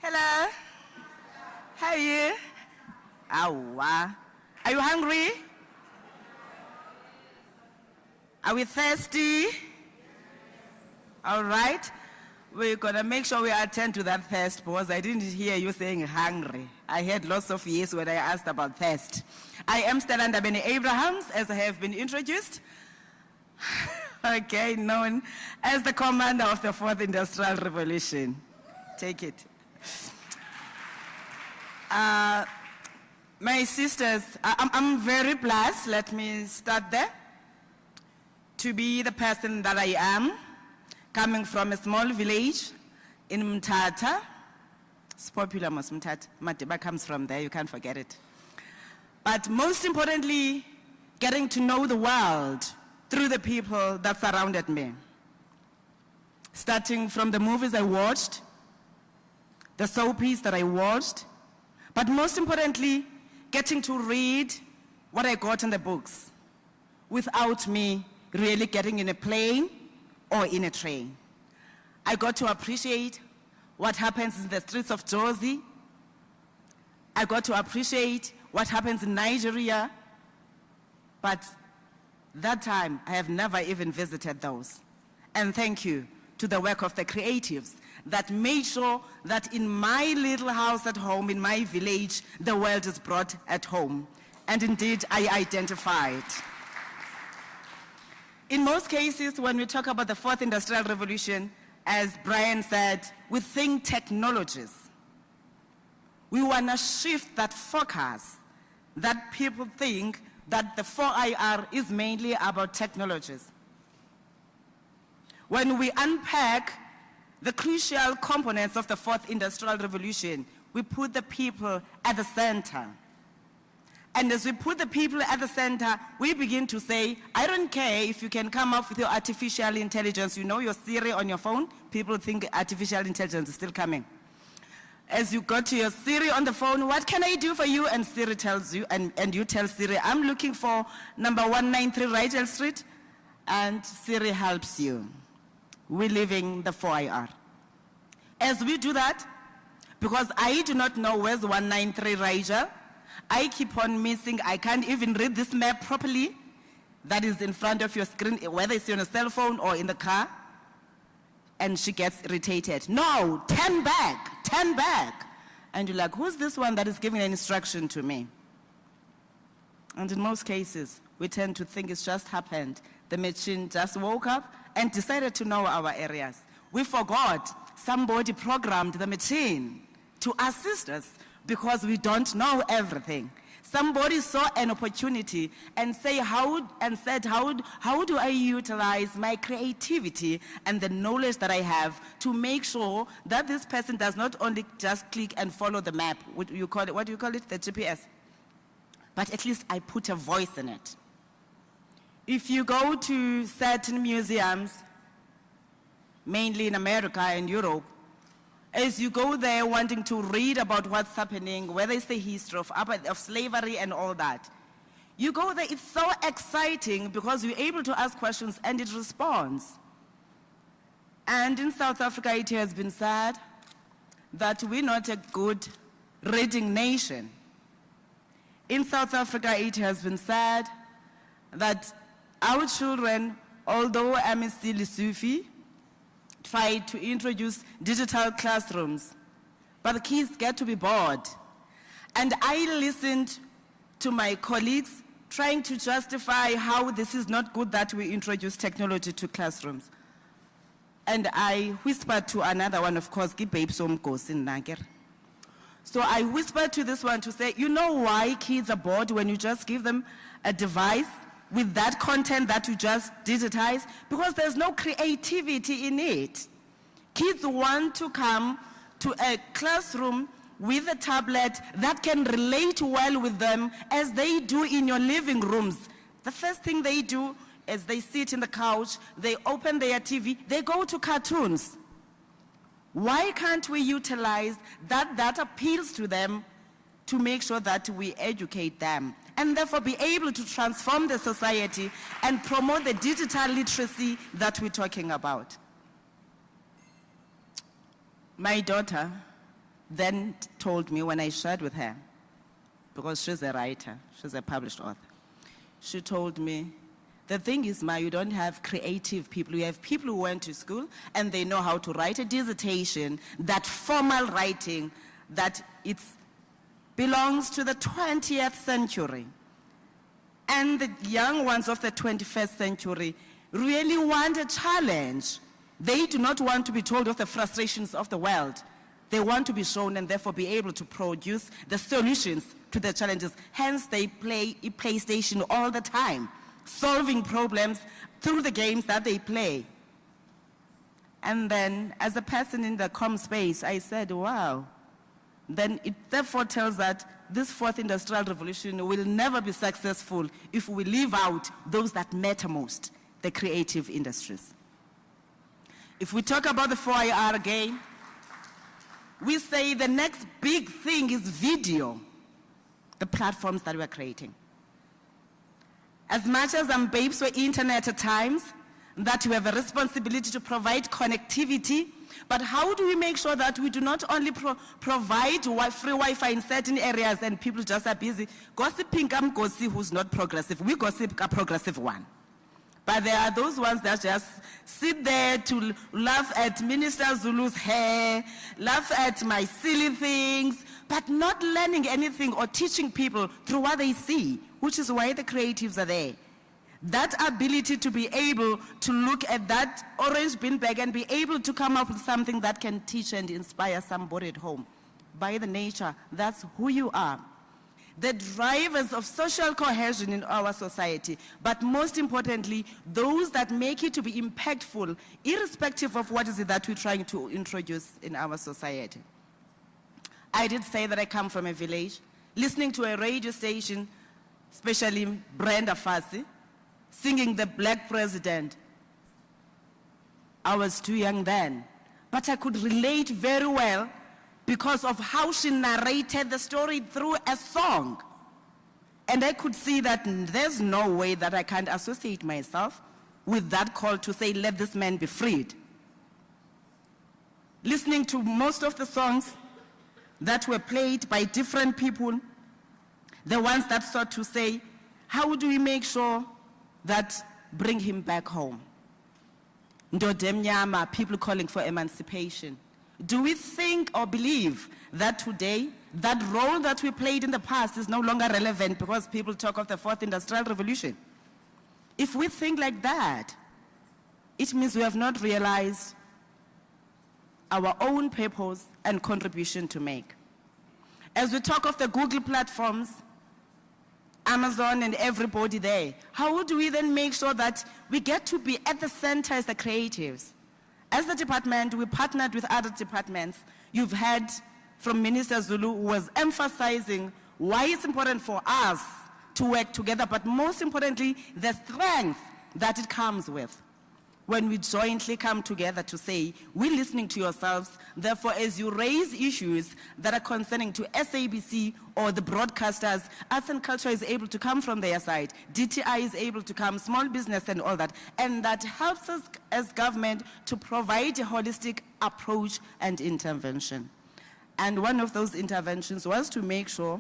Hello. How are you? Are you hungry? Are we thirsty? All right. We're going to make sure we attend to that thirst because I didn't hear you saying hungry. I heard lots of yes when I asked about thirst. I am Stella Ndabeni-Abrahams, as I have been introduced. Okay, known as the commander of the 4th Industrial Revolution. Take it. My sisters, I'm very blessed, let me start there, to be the person that I am, coming from a small village in Mthatha. It's popular, Mthatha. Madiba comes from there, you can't forget it. But most importantly, getting to know the world through the people that surrounded me. Starting from the movies I watched, the soapies that I watched, but most importantly, getting to read what I got in the books without me really getting in a plane or in a train. I got to appreciate what happens in the streets of Jozi. I got to appreciate what happens in Nigeria, but that time I have never even visited those. And thank you to the work of the creatives that made sure that in my little house at home, in my village, the world is brought at home. And indeed, I identified. In most cases, when we talk about the 4th Industrial Revolution, as Brian said, we think technologies. We want to shift that focus that people think that the 4IR is mainly about technologies. When we unpack the crucial components of the 4th Industrial Revolution, we put the people at the center. And as we put the people at the center, we begin to say, I don't care if you can come up with your artificial intelligence. You know your Siri on your phone? People think artificial intelligence is still coming. As you go to your Siri on the phone, what can I do for you? And Siri tells you, and you tell Siri, I'm looking for number 193 Rigel Street, and Siri helps you. We're living the 4IR. As we do that, because I do not know where's 193 Rigel, I keep on missing, I can't even read this map properly that is in front of your screen, whether it's on a cell phone or in the car, and she gets irritated. No, turn back, turn back. And you're like, who's this one that is giving an instruction to me? And in most cases, we tend to think it's just happened. The machine just woke up and decided to know our areas. We forgot somebody programmed the machine to assist us because we don't know everything. Somebody saw an opportunity and said, how do I utilize my creativity and the knowledge that I have to make sure that this person does not only just click and follow the map, what do you call it, the GPS, but at least I put a voice in it. If you go to certain museums, mainly in America and Europe, as you go there wanting to read about what's happening, whether it's the history of slavery and all that, you go there, it's so exciting because you're able to ask questions and it responds. And in South Africa, it has been said that we're not a good reading nation. In South Africa, it has been said that our children, although MEC Lesotho tried to introduce digital classrooms, but the kids get to be bored. And I listened to my colleagues trying to justify how this is not good that we introduce technology to classrooms. And I whispered to another one, of course, so I whispered to this one to say, you know why kids are bored when you just give them a device with that content that you just digitize? Because there's no creativity in it. Kids want to come to a classroom with a tablet that can relate well with them as they do in your living rooms. The first thing they do is they sit in the couch, they open their TV, they go to cartoons. Why can't we utilize that appeals to them to make sure that we educate them and therefore be able to transform the society and promote the digital literacy that we're talking about? My daughter then told me when I shared with her, because she's a writer, she's a published author, she told me, the thing is, Ma, you don't have creative people. You have people who went to school and they know how to write a dissertation, that formal writing, that it belongs to the 20th century. And the young ones of the 21st century really want a challenge. They do not want to be told of the frustrations of the world. They want to be shown and therefore be able to produce the solutions to the challenges. Hence, they play PlayStation all the time, solving problems through the games that they play. And then, as a person in the comm space, I said, wow. Then it therefore tells that this fourth industrial revolution will never be successful if we leave out those that matter most, the creative industries. If we talk about the 4IR again, we say the next big thing is video, the platforms that we're creating. As much as I'm babes for internet at times, that we have a responsibility to provide connectivity, but how do we make sure that we do not only provide free Wi-Fi in certain areas and people just are busy gossiping gossip who's not progressive. We gossip a progressive one. But there are those ones that just sit there to laugh at Minister Zulu's hair, laugh at my silly things, but not learning anything or teaching people through what they see, which is why the creatives are there. That ability to be able to look at that orange bin bag and be able to come up with something that can teach and inspire somebody at home. By the nature, that's who you are. The drivers of social cohesion in our society, but most importantly, those that make it to be impactful, irrespective of what is it that we're trying to introduce in our society. I did say that I come from a village, listening to a radio station, especially Brenda Fassie, singing the Black President. I was too young then, but I could relate very well because of how she narrated the story through a song. And I could see that there's no way that I can associate myself with that call to say, let this man be freed. Listening to most of the songs that were played by different people, the ones that sought to say, how do we make sure that bring him back home? Ndodemnyama, people calling for emancipation. Do we think or believe that today, that role that we played in the past is no longer relevant because people talk of the fourth industrial revolution? If we think like that, it means we have not realized our own purpose and contribution to make. As we talk of the Google platforms, Amazon and everybody there, how do we then make sure that we get to be at the center as the creatives? As the department, we partnered with other departments. You've heard from Minister Zulu, who was emphasizing why it's important for us to work together, but most importantly, the strength that it comes with when we jointly come together to say, we're listening to yourselves, therefore as you raise issues that are concerning to SABC or the broadcasters, arts and culture is able to come from their side, DTI is able to come, small business and all that, and that helps us as government to provide a holistic approach and intervention. And one of those interventions was to make sure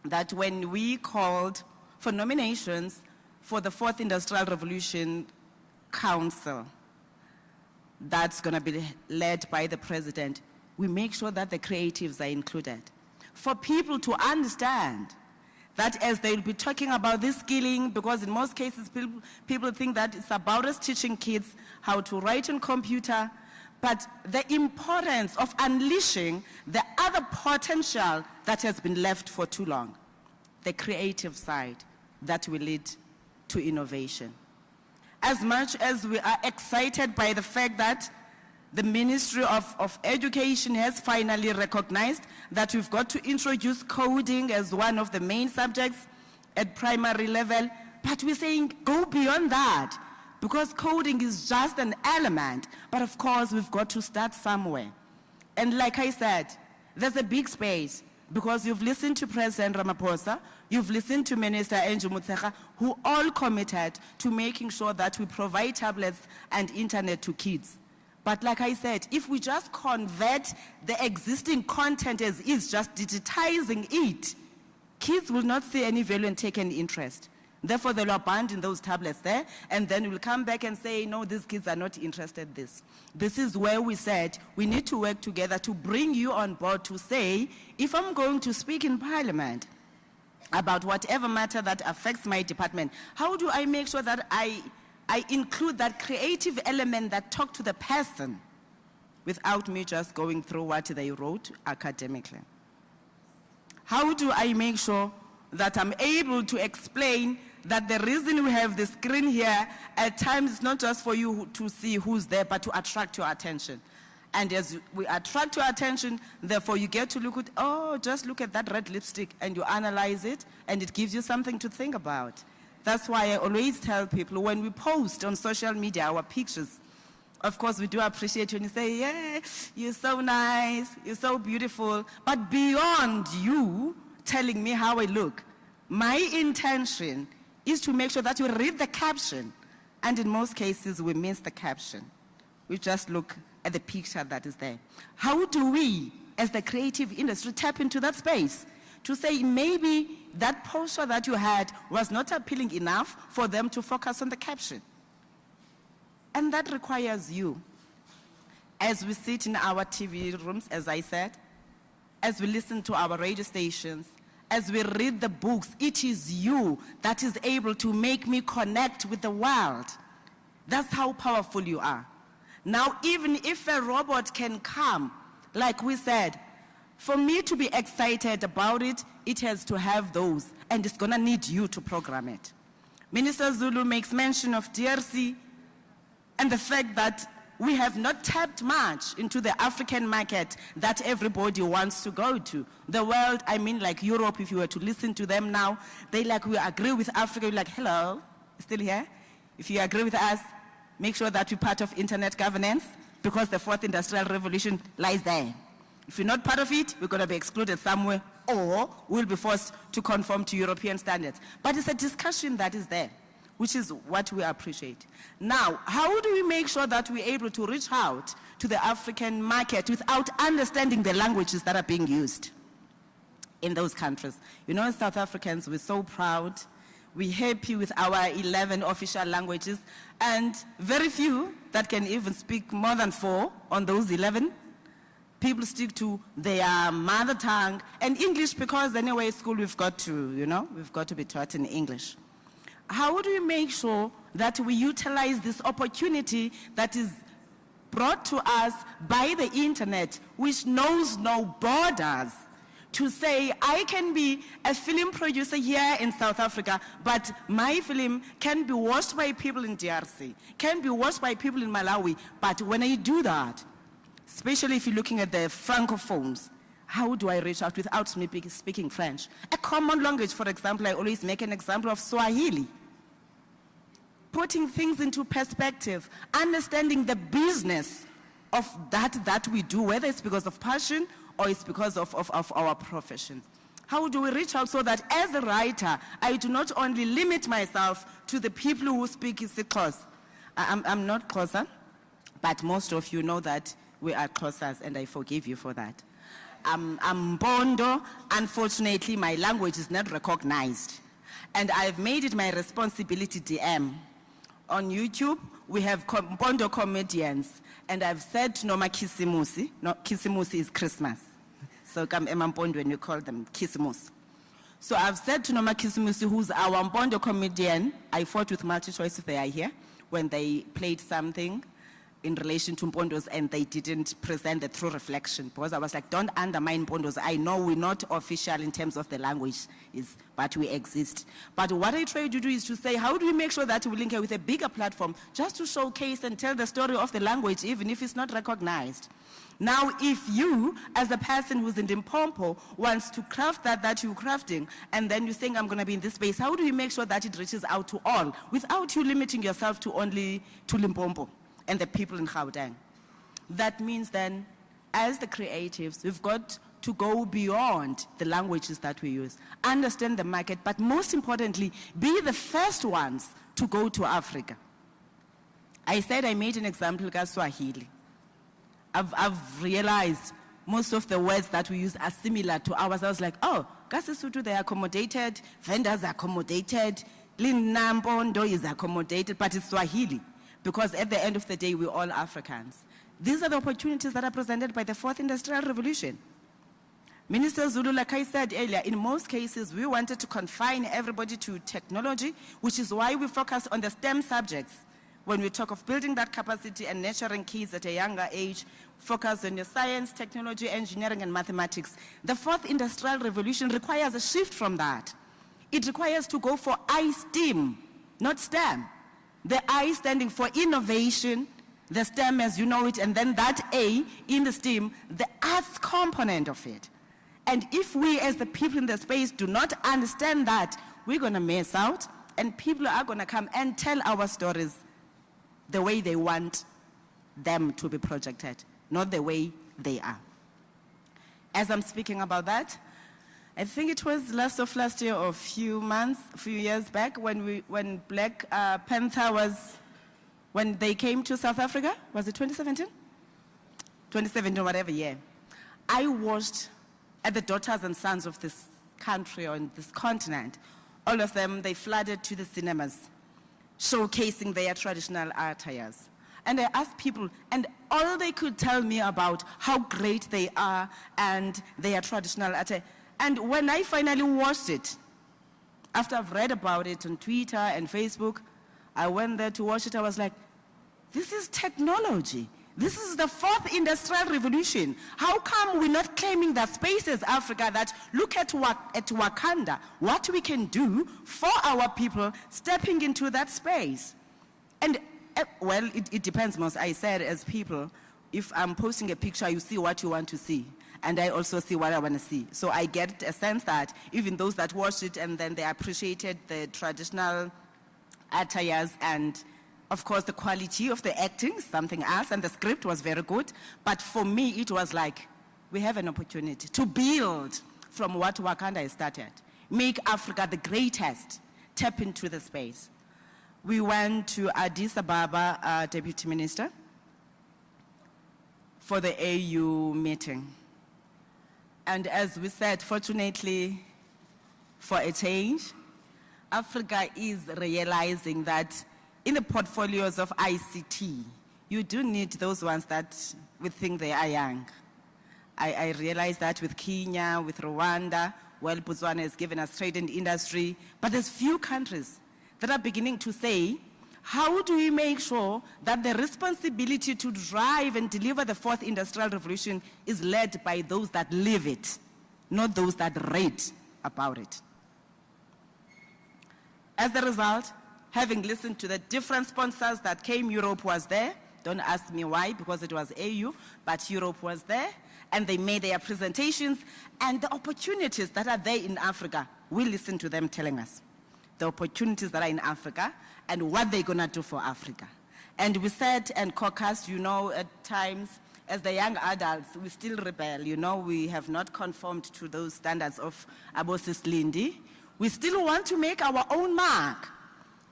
that when we called for nominations for the Fourth Industrial Revolution Council that's going to be led by the president, we make sure that the creatives are included. For people to understand that as they'll be talking about this skilling, because in most cases people think that it's about us teaching kids how to write on computer, but the importance of unleashing the other potential that has been left for too long, the creative side that will lead to innovation. As much as we are excited by the fact that the Ministry of Education has finally recognized that we've got to introduce coding as one of the main subjects at primary level, but we're saying go beyond that, because coding is just an element, but of course we've got to start somewhere. And like I said, there's a big space, because you've listened to President Ramaphosa, you've listened to Minister Andrew Motshekga, who all committed to making sure that we provide tablets and internet to kids. But like I said, if we just convert the existing content as is, just digitizing it, kids will not see any value and take any interest. Therefore, they'll abandon those tablets there, and then we'll come back and say, no, these kids are not interested in this. This is where we said we need to work together to bring you on board to say, if I'm going to speak in Parliament about whatever matter that affects my department, how do I make sure that I include that creative element that talk to the person without me just going through what they wrote academically? How do I make sure that I'm able to explain that the reason we have the screen here at times is not just for you to see who's there, but to attract your attention. And as we attract your attention, therefore you get to look at, oh, just look at that red lipstick, and you analyze it, and it gives you something to think about. That's why I always tell people when we post on social media our pictures, of course we do appreciate when you say, yeah, you're so nice, you're so beautiful, but beyond you telling me how I look, my intention is to make sure that you read the caption, and in most cases we miss the caption. We just look at the picture that is there. How do we, as the creative industry, tap into that space to say maybe that poster that you had was not appealing enough for them to focus on the caption? And that requires you. As we sit in our TV rooms, as I said, as we listen to our radio stations, as we read the books, it is you that is able to make me connect with the world. That's how powerful you are. Now, even if a robot can come, like we said, for me to be excited about it, it has to have those, and it's gonna need you to program it. Minister Zulu makes mention of DRC and the fact that we have not tapped much into the African market that everybody wants to go to. The world, I mean like Europe, if you were to listen to them now, they like, we agree with Africa, you're like, hello, still here? If you agree with us, make sure that we're part of internet governance, because the fourth industrial revolution lies there. If you're not part of it, we're going to be excluded somewhere, or we'll be forced to conform to European standards. But it's a discussion that is there, which is what we appreciate. Now, how do we make sure that we're able to reach out to the African market without understanding the languages that are being used in those countries? You know, as South Africans, we're so proud. We're happy with our 11 official languages, and very few that can even speak more than 4 on those 11. People stick to their mother tongue and English, because anyway, school we've got to, we've got to be taught in English. How do we make sure that we utilize this opportunity that is brought to us by the internet, which knows no borders, to say, I can be a film producer here in South Africa, but my film can be watched by people in DRC, can be watched by people in Malawi, but when I do that, especially if you're looking at the Francophones, how do I reach out without speaking French? A common language, for example, I always make an example of Swahili. Putting things into perspective, understanding the business of that we do, whether it's because of passion or it's because of our profession. How do we reach out so that as a writer, I do not only limit myself to the people who speak isiXhosa. I'm not Xhosa, but most of you know that we are Xhosas, and I forgive you for that. I'm Mpondo. Unfortunately, my language is not recognized. And I've made it my responsibility DM. On YouTube, we have Mpondo comedians. And I've said to Noma Kisimusi, no, Kisimusi is Christmas. So come Mpondo when you call them Kisimusi. So I've said to Noma Kisimusi, who's our Mpondo comedian, I fought with MultiChoice if they are here, when they played something in relation to Mpondos and they didn't present the true reflection, because I was like, don't undermine Mpondos. I know we're not official in terms of the language, but we exist. But what I try to do is to say, how do we make sure that we link it with a bigger platform, just to showcase and tell the story of the language, even if it's not recognized. Now, if you, as a person who's in Limpopo, wants to craft that you're crafting, and then you're saying, I'm going to be in this space, how do we make sure that it reaches out to all, without you limiting yourself to only to Limpopo and the people in Gauteng? That means then, as the creatives, we've got to go beyond the languages that we use, understand the market, but most importantly, be the first ones to go to Africa. I said I made an example of Swahili. I've realized most of the words that we use are similar to ours. I was like, oh, Kasisutu, they are accommodated, vendors are accommodated, Linnampondo is accommodated, but it's Swahili, because at the end of the day, we're all Africans. These are the opportunities that are presented by the fourth industrial revolution. Minister Zulu, like I said earlier, in most cases, we wanted to confine everybody to technology, which is why we focus on the STEM subjects. When we talk of building that capacity and nurturing kids at a younger age, focus on your science, technology, engineering, and mathematics. The fourth industrial revolution requires a shift from that. It requires to go for I-STEAM, not STEM. The I standing for innovation, the STEM as you know it, and then that A in the STEAM, the arts component of it. And if we as the people in the space do not understand that, we're going to miss out, and people are going to come and tell our stories the way they want them to be projected, not the way they are. As I'm speaking about that, I think it was last year or a few years back when Black Panther when they came to South Africa, was it 2017? 2017 or whatever year. I watched at the daughters and sons of this country or this continent, all of them, they flooded to the cinemas, showcasing their traditional attires. And I asked people, and all they could tell me about how great they are and their traditional attire. And when I finally watched it, after I've read about it on Twitter and Facebook, I went there to watch it. I was like, this is technology. This is the fourth industrial revolution. How come we're not claiming that space as Africa, that look at Wakanda, what we can do for our people stepping into that space? And well, it depends most. I said as people, if I'm posting a picture, you see what you want to see. And I also see what I want to see. So I get a sense that even those that watched it and then they appreciated the traditional attires and of course the quality of the acting, something else, and the script was very good. But for me, it was like, we have an opportunity to build from what Wakanda has started. Make Africa the greatest, tap into the space. We went to Addis Ababa, Deputy Minister, for the AU meeting. And as we said, fortunately, for a change, Africa is realizing that in the portfolios of ICT, you do need those ones that we think they are young. I realize that with Kenya, with Rwanda, well, Botswana has given us trade and industry, but there's few countries that are beginning to say, how do we make sure that the responsibility to drive and deliver the fourth industrial revolution is led by those that live it, not those that read about it? As a result, having listened to the different sponsors that came, Europe was there. Don't ask me why, because it was AU, but Europe was there, and they made their presentations, and the opportunities that are there in Africa, we listen to them telling us the opportunities that are in Africa and what they're gonna do for Africa. And we said and caucused, you know, at times, as the young adults, we still rebel, you know, we have not conformed to those standards of Abosis Lindi. We still want to make our own mark,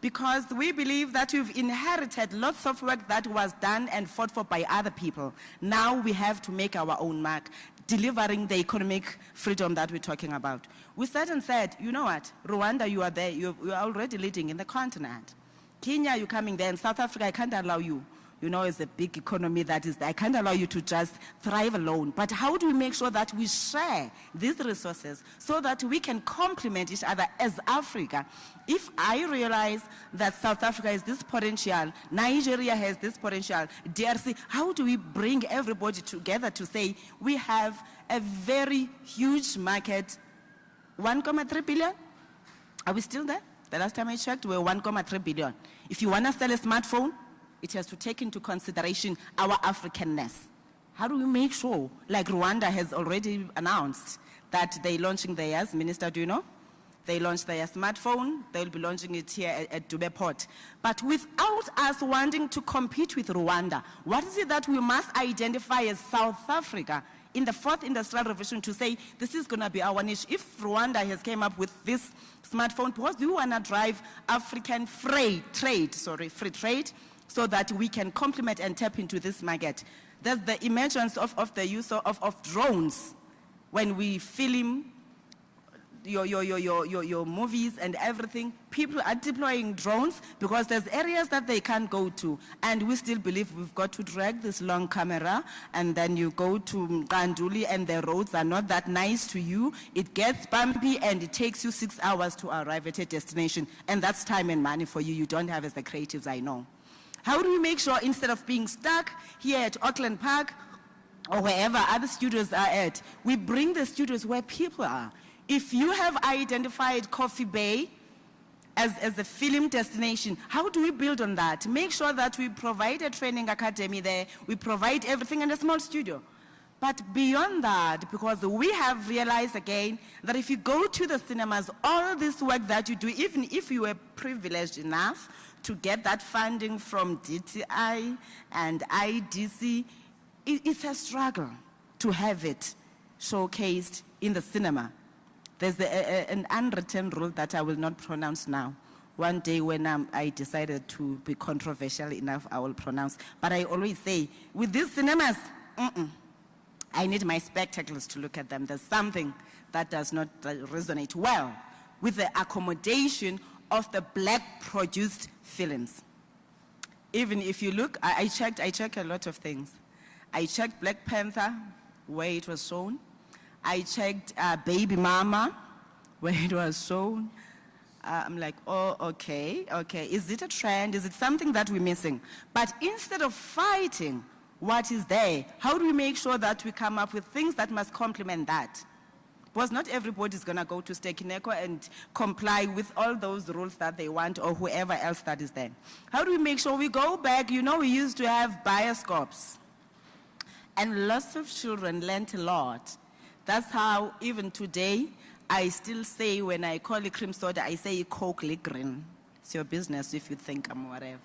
because we believe that we've inherited lots of work that was done and fought for by other people. Now we have to make our own mark, delivering the economic freedom that we're talking about. We said and said, you know what, Rwanda, you are there, you are already leading in the continent. Kenya, you're coming there, and South Africa, I can't allow you. You know, it's a big economy that is there. I can't allow you to just thrive alone. But how do we make sure that we share these resources so that we can complement each other as Africa? If I realize that South Africa has this potential, Nigeria has this potential, DRC, how do we bring everybody together to say we have a very huge market, 1.3 billion? Are we still there? The last time I checked, we were 1.3 billion. If you want to sell a smartphone, it has to take into consideration our Africanness. How do we make sure, like Rwanda has already announced that they're launching theirs, Minister, do you know? They launched their smartphone, they'll be launching it here at Dube Port. But without us wanting to compete with Rwanda, what is it that we must identify as South Africa in the fourth industrial revolution to say, this is gonna be our niche? If Rwanda has came up with this smartphone, because we wanna drive African free trade, so that we can complement and tap into this market. There's the emergence of the use of drones when we film your movies and everything. People are deploying drones because there's areas that they can't go to, and we still believe we've got to drag this long camera, and then you go to Mqanduli and the roads are not that nice to you. It gets bumpy and it takes you 6 hours to arrive at a destination, and that's time and money for you don't have as the creatives, I know. How do we make sure instead of being stuck here at Auckland Park or wherever other studios are at, we bring the studios where people are? If you have identified Coffee Bay as a film destination, how do we build on that? Make sure that we provide a training academy there, we provide everything in a small studio. But beyond that, because we have realized again that if you go to the cinemas, all this work that you do, even if you were privileged enough to get that funding from DTI and IDC, it's a struggle to have it showcased in the cinema. There's an unwritten rule that I will not pronounce now. One day when I decided to be controversial enough, I will pronounce. But I always say, with these cinemas, I need my spectacles to look at them. There's something that does not resonate well with the accommodation of the black-produced films. Even if you look, I checked a lot of things. I checked Black Panther, where it was shown. I checked Baby Mama, where it was shown. I'm like, oh, okay. Is it a trend? Is it something that we're missing? But instead of fighting what is there, how do we make sure that we come up with things that must complement that? Because not everybody's going to go to Stekineko and comply with all those rules that they want, or whoever else that is there. How do we make sure we go back? You know, we used to have bioscopes, and lots of children learned a lot. That's how, even today, I still say when I call it cream soda, I say Coke green. It's your business if you think I'm whatever.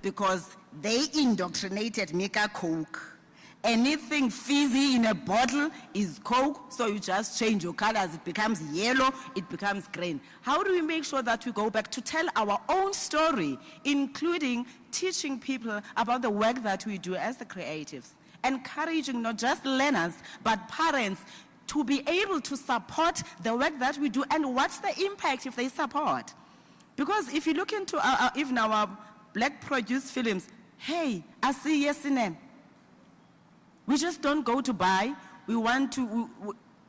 Because they indoctrinated me Coke. Anything fizzy in a bottle is Coke, so you just change your colors. It becomes yellow, it becomes green. How do we make sure that we go back to tell our own story, including teaching people about the work that we do as the creatives? Encouraging not just learners, but parents to be able to support the work that we do, and what's the impact if they support? Because if you look into even our black-produced films, hey, I see yes in them. We just don't go to buy. We want to,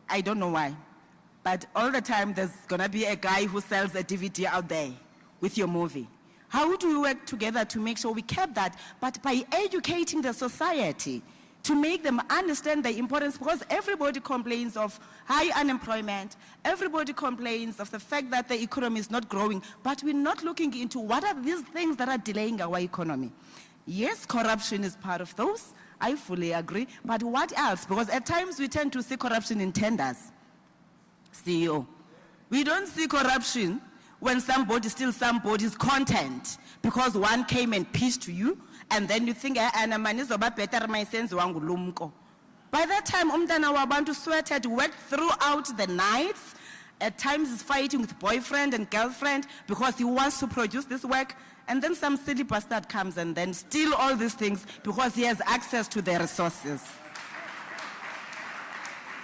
I don't know why, but all the time there's gonna be a guy who sells a DVD out there with your movie. How do we work together to make sure we keep that, but by educating the society, to make them understand the importance, because everybody complains of high unemployment, everybody complains of the fact that the economy is not growing, but we're not looking into what are these things that are delaying our economy. Yes, corruption is part of those, I fully agree, but what else? Because at times we tend to see corruption in tenders. CEO, we don't see corruption when somebody steals somebody's content because one came and pitched to you, and then you think, and better my sense wangu lumko. By that time, umntana wabantu sweated, worked throughout the nights, at times is fighting with boyfriend and girlfriend because he wants to produce this work, and then some silly bastard comes and then steal all these things because he has access to the resources.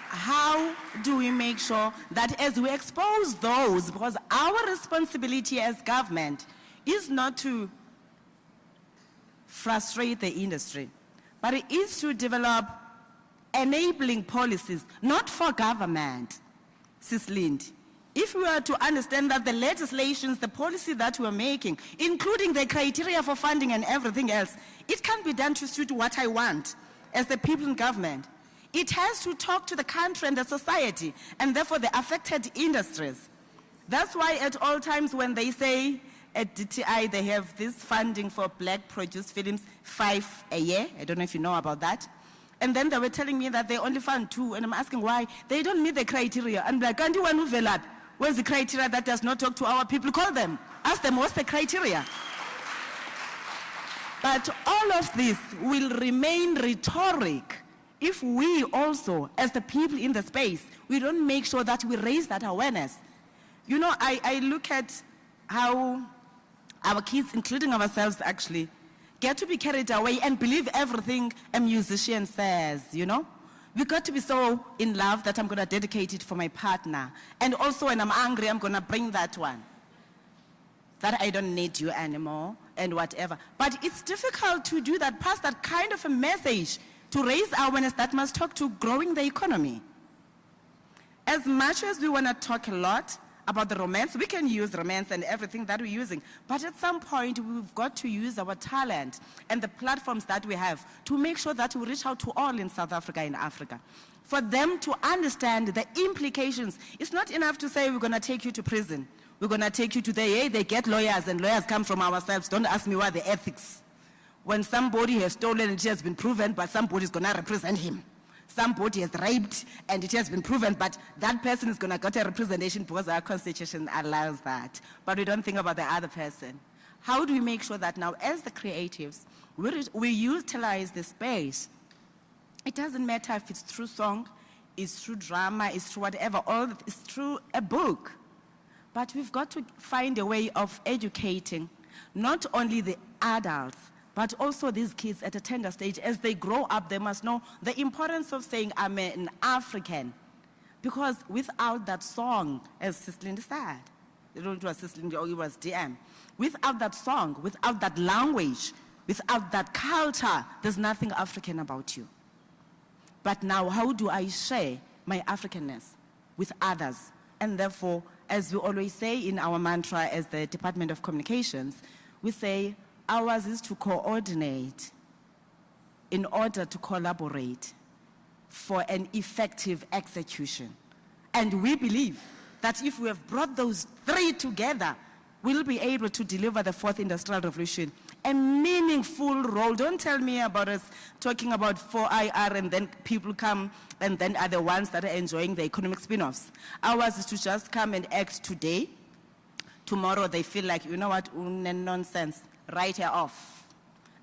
How do we make sure that as we expose those, because our responsibility as government is not to frustrate the industry, but it is to develop enabling policies, not for government. Sis Lind, if we were to understand that the legislations, the policy that we're making, including the criteria for funding and everything else, it can't be done to suit what I want as the people in government. It has to talk to the country and the society, and therefore the affected industries. That's why at all times when they say at DTI they have this funding for black-produced films, 5 a year, I don't know if you know about that. And then they were telling me that they only fund 2, and I'm asking why. They don't meet the criteria. I'm like, can't you want to develop? Where's the criteria that does not talk to our people? Call them. Ask them what's the criteria. But all of this will remain rhetoric if we also, as the people in the space, we don't make sure that we raise that awareness. You know, I look at how our kids, including ourselves actually, get to be carried away and believe everything a musician says, you know? We got to be so in love that I'm going to dedicate it for my partner. And also when I'm angry, I'm going to bring that one. That I don't need you anymore and whatever. But it's difficult to do that, pass that kind of a message to raise awareness that must talk to growing the economy. As much as we want to talk a lot about the romance, we can use romance and everything that we're using. But at some point, we've got to use our talent and the platforms that we have to make sure that we reach out to all in South Africa and Africa. For them to understand the implications. It's not enough to say we're going to take you to prison. We're going to take you to the, they get lawyers and lawyers come from ourselves. Don't ask me what the ethics. When somebody has stolen, it has been proven, but somebody's going to represent him. Somebody has raped, and it has been proven, but that person is going to get a representation because our constitution allows that. But we don't think about the other person. How do we make sure that now, as the creatives, we utilize the space? It doesn't matter if it's through song, it's through drama, it's through whatever, all it's through a book. But we've got to find a way of educating not only the adults, but also these kids at a tender stage. As they grow up, they must know the importance of saying, I'm an African. Because without that song, as Sislindi said, it was Sislindi or it was DM, without that song, without that language, without that culture, there's nothing African about you. But now, how do I share my Africanness with others? And therefore, as we always say in our mantra as the Department of Communications, we say, ours is to coordinate in order to collaborate for an effective execution. And we believe that if we have brought those three together, we'll be able to deliver the fourth industrial revolution a meaningful role. Don't tell me about us talking about 4IR and then people come and then are the ones that are enjoying the economic spin-offs. Ours is to just come and act today. Tomorrow they feel like, you know what, nonsense. Write her off.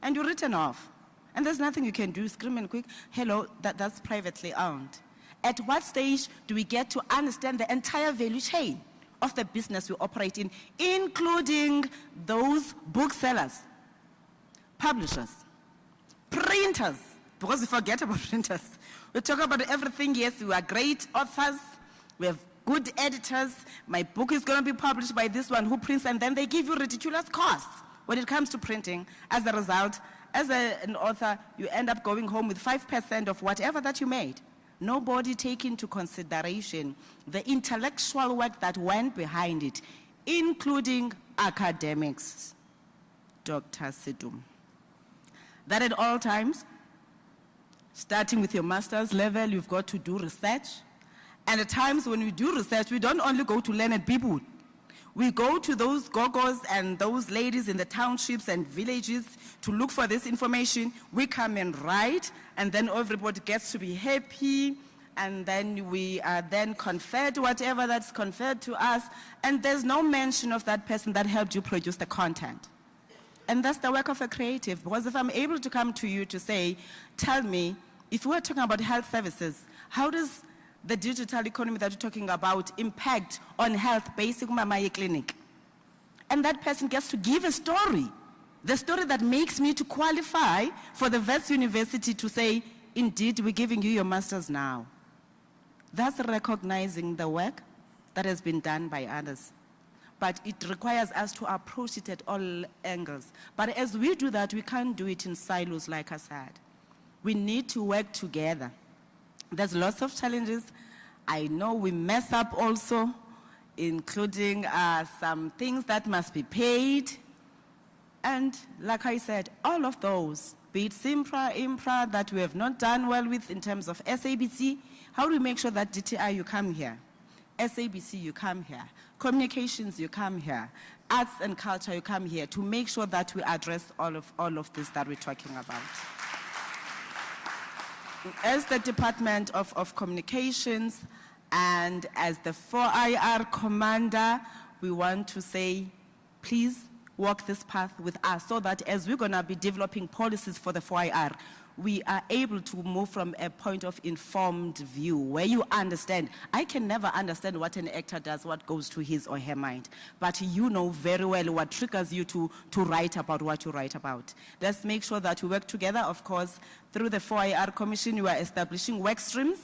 And you're written off. And there's nothing you can do, scream and quick, hello, that's privately owned. At what stage do we get to understand the entire value chain of the business we operate in, including those booksellers, publishers, printers, because we forget about printers. We talk about everything, yes, we are great authors, we have good editors, my book is going to be published by this one who prints, and then they give you ridiculous costs. When it comes to printing, as a result, as an author, you end up going home with 5% of whatever that you made. Nobody take into consideration the intellectual work that went behind it, including academics, Dr. Sidum. That at all times, starting with your master's level, you've got to do research. And at times when we do research, we don't only go to learned people. We go to those gogos and those ladies in the townships and villages to look for this information. We come and write, and then everybody gets to be happy, and then we are then conferred whatever that's conferred to us, and there's no mention of that person that helped you produce the content. And that's the work of a creative, because if I'm able to come to you to say, tell me, if we're talking about health services, how does the digital economy that you're talking about impact on health, basic Mamaye clinic? And that person gets to give a story, the story that makes me to qualify for the Wits University to say, indeed, we're giving you your master's now. That's recognizing the work that has been done by others. But it requires us to approach it at all angles. But as we do that, we can't do it in silos, like I said. We need to work together. There's lots of challenges. I know we mess up also, including some things that must be paid. And like I said, all of those, be it Simpra, Impra, that we have not done well with in terms of SABC, how do we make sure that DTI, you come here? SABC, you come here. Communications, you come here. Arts and culture, you come here to make sure that we address all of this that we're talking about. As the Department of Communications and as the 4IR commander, we want to say, please walk this path with us so that as we're going to be developing policies for the 4IR, we are able to move from a point of informed view where you understand. I can never understand what an actor does, what goes to his or her mind, but you know very well what triggers you to write about what you write about. Let's make sure that we work together. Of course, through the 4IR Commission, we are establishing work streams,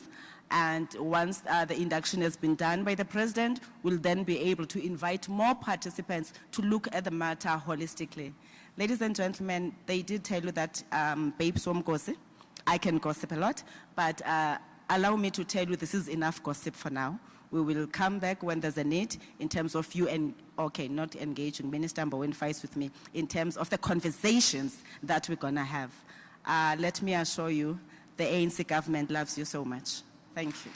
and once the induction has been done by the President, we'll then be able to invite more participants to look at the matter holistically. Ladies and gentlemen, they did tell you that babes won't gossip. I can gossip a lot, but allow me to tell you this is enough gossip for now. We will come back when there's a need in terms of you and, okay, not engaging, Minister Mboweni fights with me, in terms of the conversations that we're gonna have. Let me assure you, the ANC government loves you so much. Thank you.